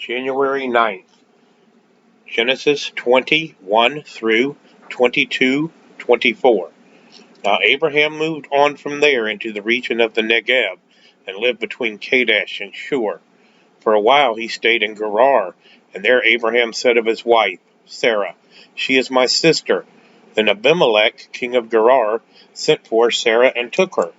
January 9th, Genesis 21 through 22:24. Now Abraham moved on from there into the region of the Negev and lived between Kadesh and Shur. For a while he stayed in Gerar, and there Abraham said of his wife, Sarah, "She is my sister." Then Abimelech, king of Gerar, sent for Sarah and took her.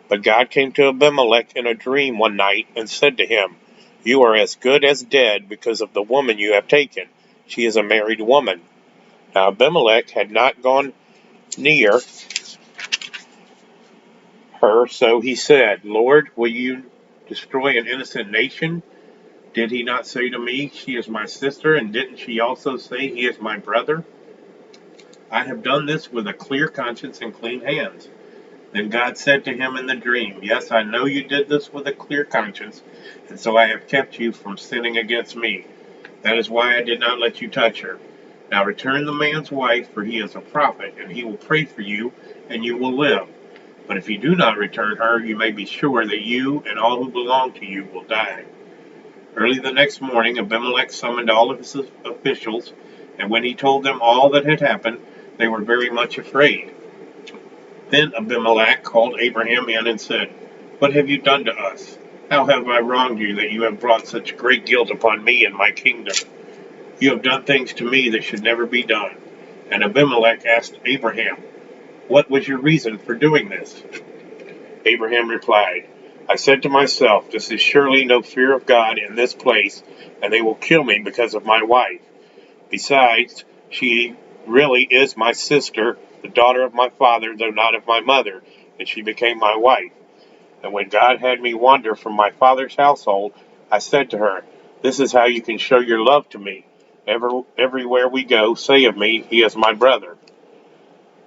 But God came to Abimelech in a dream one night and said to him, "You are as good as dead because of the woman you have taken. She is a married woman." Now Abimelech had not gone near her, so he said, "Lord, will you destroy an innocent nation? Did he not say to me, 'She is my sister,' and didn't she also say, 'He is my brother'? I have done this with a clear conscience and clean hands." Then God said to him in the dream, "Yes, I know you did this with a clear conscience, and so I have kept you from sinning against me. That is why I did not let you touch her. Now return the man's wife, for he is a prophet, and he will pray for you, and you will live. But if you do not return her, you may be sure that you and all who belong to you will die." Early the next morning, Abimelech summoned all of his officials, and when he told them all that had happened, they were very much afraid. Then Abimelech called Abraham in and said, "What have you done to us? How have I wronged you that you have brought such great guilt upon me and my kingdom? You have done things to me that should never be done." And Abimelech asked Abraham, "What was your reason for doing this?" Abraham replied, "I said to myself, 'This is surely no fear of God in this place, and they will kill me because of my wife. Besides, she really is my sister, the daughter of my father, though not of my mother, and she became my wife. And when God had me wander from my father's household, I said to her, This is how you can show your love to me. Everywhere we go, say of me, 'He is my brother.'"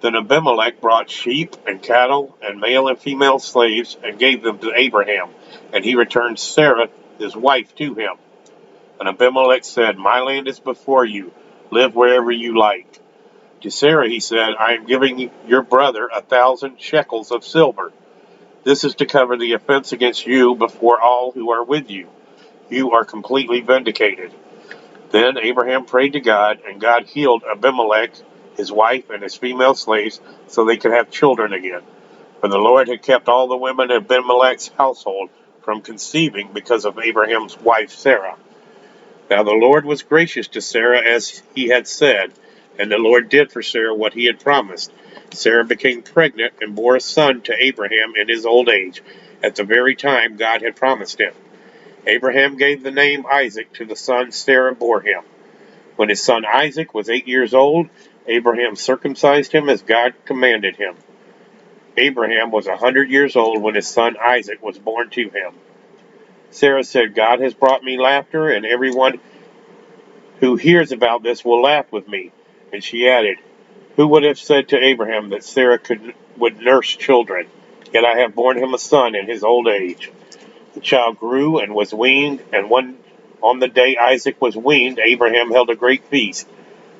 Then Abimelech brought sheep and cattle and male and female slaves and gave them to Abraham, and he returned Sarah, his wife, to him. And Abimelech said, "My land is before you. Live wherever you like." To Sarah he said, "I am giving your brother 1,000 shekels of silver. This is to cover the offense against you before all who are with you. You are completely vindicated." Then Abraham prayed to God, and God healed Abimelech, his wife, and his female slaves, so they could have children again. For the Lord had kept all the women of Abimelech's household from conceiving because of Abraham's wife Sarah. Now the Lord was gracious to Sarah as he had said, and the Lord did for Sarah what he had promised. Sarah became pregnant and bore a son to Abraham in his old age, at the very time God had promised him. Abraham gave the name Isaac to the son Sarah bore him. When his son Isaac was 8 years old, Abraham circumcised him as God commanded him. Abraham was 100 years old when his son Isaac was born to him. Sarah said, "God has brought me laughter, and everyone who hears about this will laugh with me." And she added, "Who would have said to Abraham that Sarah would nurse children? Yet I have borne him a son in his old age." The child grew and was weaned, and on the day Isaac was weaned, Abraham held a great feast.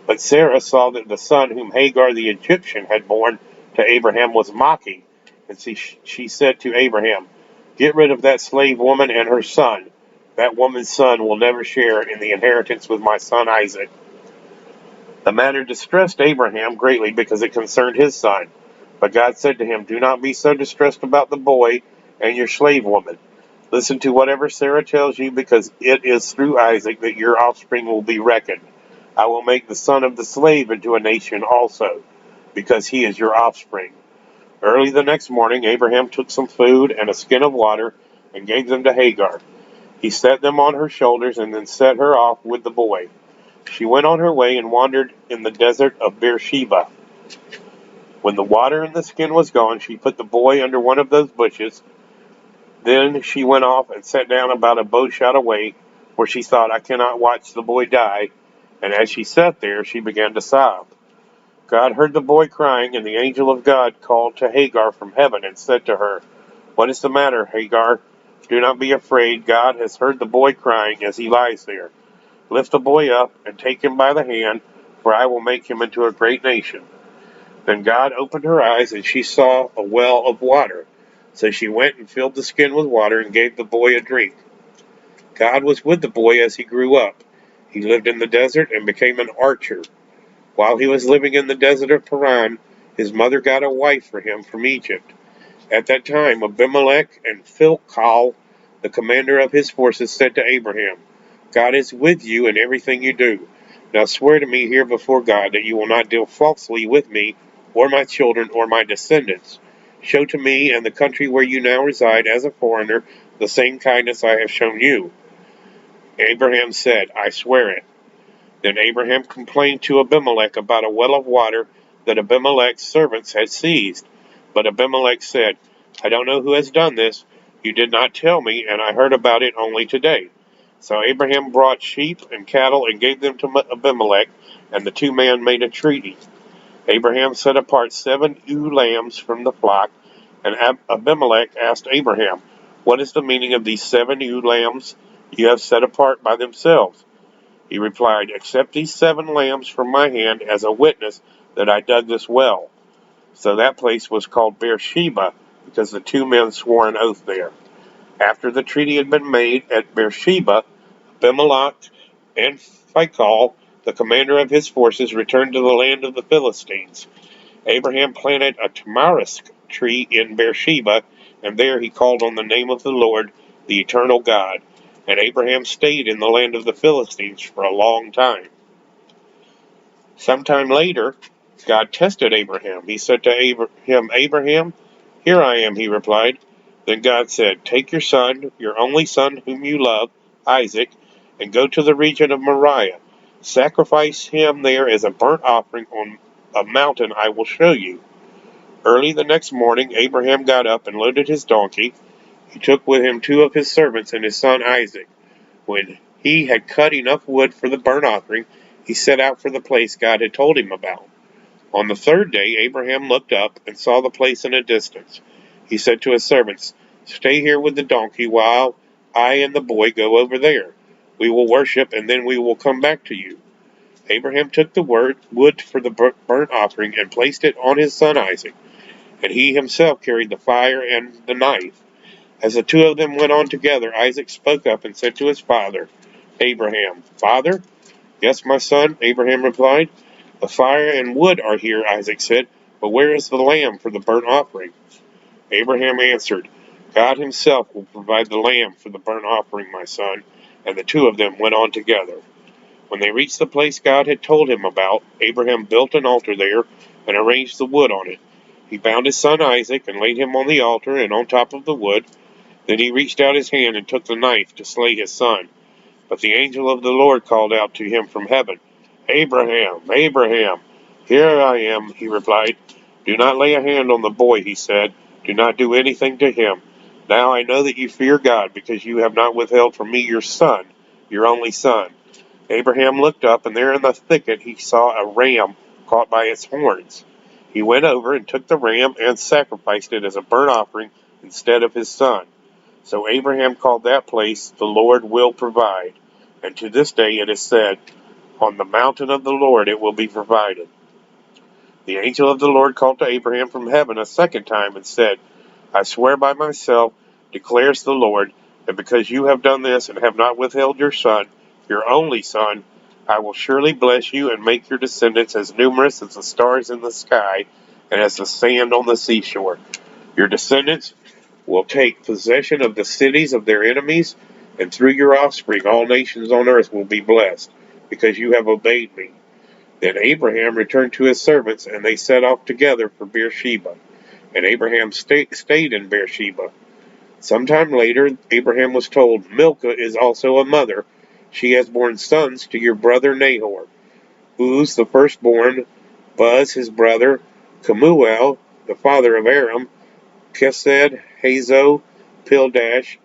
But Sarah saw that the son whom Hagar the Egyptian had borne to Abraham was mocking, and she said to Abraham, "Get rid of that slave woman and her son. That woman's son will never share in the inheritance with my son Isaac." The matter distressed Abraham greatly because it concerned his son. But God said to him, "Do not be so distressed about the boy and your slave woman. Listen to whatever Sarah tells you, because it is through Isaac that your offspring will be reckoned. I will make the son of the slave into a nation also, because he is your offspring." Early the next morning, Abraham took some food and a skin of water and gave them to Hagar. He set them on her shoulders and then set her off with the boy. She went on her way and wandered in the desert of Beersheba. When the water in the skin was gone, she put the boy under one of those bushes. Then she went off and sat down about a bow shot away, where she thought, "I cannot watch the boy die." And as she sat there, she began to sob. God heard the boy crying, and the angel of God called to Hagar from heaven and said to her, "What is the matter, Hagar? Do not be afraid. God has heard the boy crying as he lies there. Lift the boy up and take him by the hand, for I will make him into a great nation." Then God opened her eyes, and she saw a well of water. So she went and filled the skin with water and gave the boy a drink. God was with the boy as he grew up. He lived in the desert and became an archer. While he was living in the desert of Paran, his mother got a wife for him from Egypt. At that time, Abimelech and Phicol, the commander of his forces, said to Abraham, God is with you in everything you do. Now swear to me here before God that you will not deal falsely with me, or my children, or my descendants. Show to me and the country where you now reside as a foreigner the same kindness I have shown you. Abraham said, I swear it. Then Abraham complained to Abimelech about a well of water that Abimelech's servants had seized. But Abimelech said, I don't know who has done this. You did not tell me, and I heard about it only today. So Abraham brought sheep and cattle and gave them to Abimelech, and the two men made a treaty. Abraham set apart 7 ewe lambs from the flock, and Abimelech asked Abraham, What is the meaning of these 7 ewe lambs you have set apart by themselves? He replied, Accept these 7 lambs from my hand as a witness that I dug this well. So that place was called Beersheba, because the two men swore an oath there. After the treaty had been made at Beersheba, Abimelech and Phicol, the commander of his forces, returned to the land of the Philistines. Abraham planted a tamarisk tree in Beersheba, and there he called on the name of the Lord, the eternal God. And Abraham stayed in the land of the Philistines for a long time. Sometime later, God tested Abraham. He said to Abraham, Abraham, here I am, he replied. Then God said, Take your son, your only son whom you love, Isaac, and go to the region of Moriah. Sacrifice him there as a burnt offering on a mountain I will show you. Early the next morning, Abraham got up and loaded his donkey. He took with him 2 of his servants and his son Isaac. When he had cut enough wood for the burnt offering, he set out for the place God had told him about. On the 3rd day, Abraham looked up and saw the place in a distance. He said to his servants, Stay here with the donkey while I and the boy go over there. We will worship, and then we will come back to you. Abraham took the wood for the burnt offering and placed it on his son Isaac, and he himself carried the fire and the knife. As the 2 of them went on together, Isaac spoke up and said to his father, Abraham, Father? Yes, my son, Abraham replied. The fire and wood are here, Isaac said, but where is the lamb for the burnt offering? Abraham answered, God himself will provide the lamb for the burnt offering, my son. And the 2 of them went on together. When they reached the place God had told him about, Abraham built an altar there and arranged the wood on it. He bound his son Isaac and laid him on the altar and on top of the wood. Then he reached out his hand and took the knife to slay his son. But the angel of the Lord called out to him from heaven, Abraham, Abraham. Here I am, he replied. Do not lay a hand on the boy, he said. Do not do anything to him. Now I know that you fear God, because you have not withheld from me your son, your only son. Abraham looked up, and there in the thicket he saw a ram caught by its horns. He went over and took the ram and sacrificed it as a burnt offering instead of his son. So Abraham called that place, The Lord Will Provide. And to this day it is said, On the mountain of the Lord it will be provided. The angel of the Lord called to Abraham from heaven a second time and said, I swear by myself, declares the Lord, that because you have done this and have not withheld your son, your only son, I will surely bless you and make your descendants as numerous as the stars in the sky and as the sand on the seashore. Your descendants will take possession of the cities of their enemies, and through your offspring all nations on earth will be blessed, because you have obeyed me. Then Abraham returned to his servants, and they set off together for Beersheba. And Abraham stayed in Beersheba. Sometime later, Abraham was told, Milcah is also a mother. She has borne sons to your brother Nahor. Uz, the firstborn, Buz, his brother, Kemuel, the father of Aram, Kesed, Hazo, Pildash,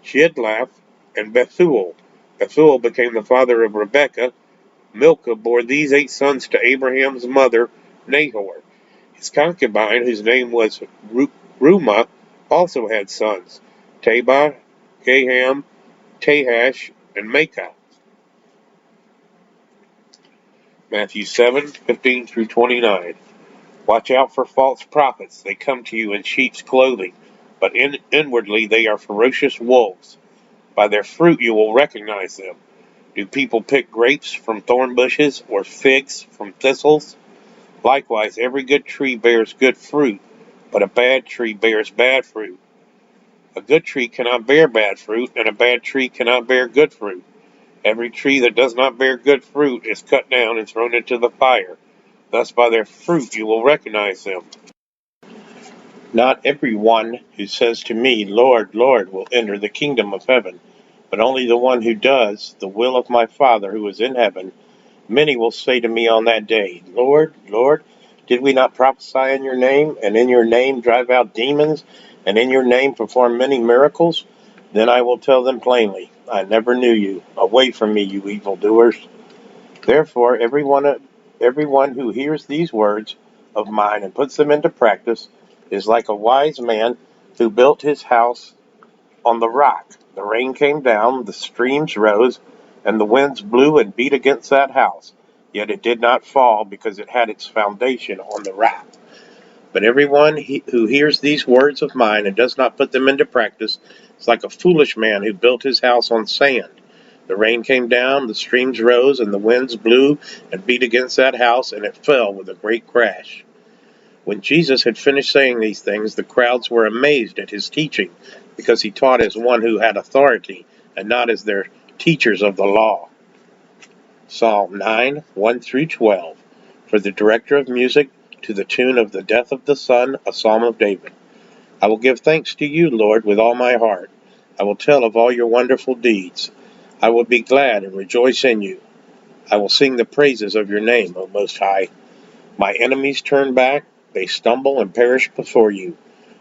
Jidlaph, and Bethuel. Bethuel became the father of Rebekah. Milcah bore these 8 sons to Abraham's mother, Nahor. His concubine, whose name was Reumah, also had sons, Tabah, Gaham, Tahash, and Maacah. Matthew 7:15 through 29. Watch out for false prophets. They come to you in sheep's clothing, but inwardly they are ferocious wolves. By their fruit you will recognize them. Do people pick grapes from thorn bushes or figs from thistles? Likewise, every good tree bears good fruit, but a bad tree bears bad fruit. A good tree cannot bear bad fruit, and a bad tree cannot bear good fruit. Every tree that does not bear good fruit is cut down and thrown into the fire. Thus by their fruit you will recognize them. Not every one who says to me, Lord, Lord, will enter the kingdom of heaven, but only the one who does the will of my Father who is in heaven. Many will say to me on that day, Lord, Lord, did we not prophesy in your name, and in your name drive out demons, and in your name perform many miracles? Then I will tell them plainly, I never knew you. Away from me, you evildoers. Therefore, everyone who hears these words of mine and puts them into practice is like a wise man who built his house on the rock. The rain came down, the streams rose, and the winds blew and beat against that house. Yet it did not fall because it had its foundation on the rock. But everyone who hears these words of mine and does not put them into practice is like a foolish man who built his house on sand. The rain came down, the streams rose, and the winds blew and beat against that house, and it fell with a great crash. When Jesus had finished saying these things, the crowds were amazed at his teaching, because he taught as one who had authority, and not as their teachers of the law. Psalm 9, 1 through 12. For the director of music, to the tune of the death of the Son, a psalm of David. I will give thanks to you, Lord, with all my heart. I will tell of all your wonderful deeds. I will be glad and rejoice in you. I will sing the praises of your name, O Most High. My enemies turn back, they stumble and perish before you.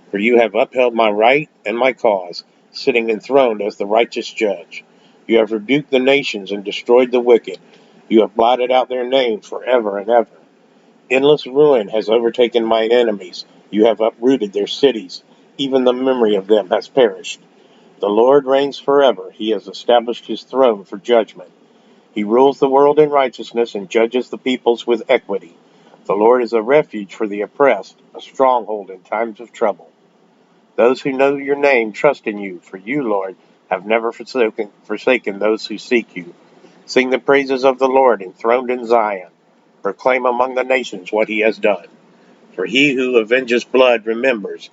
For you have upheld my right and my cause, sitting enthroned as the righteous judge. You have rebuked the nations and destroyed the wicked. You have blotted out their name forever and ever. Endless ruin has overtaken my enemies. You have uprooted their cities. Even the memory of them has perished. The Lord reigns forever. He has established his throne for judgment. He rules the world in righteousness and judges the peoples with equity. The Lord is a refuge for the oppressed, a stronghold in times of trouble. Those who know your name trust in you, for you, Lord, have never forsaken those who seek you. Sing the praises of the Lord enthroned in Zion. Proclaim among the nations what he has done. For he who avenges blood remembers.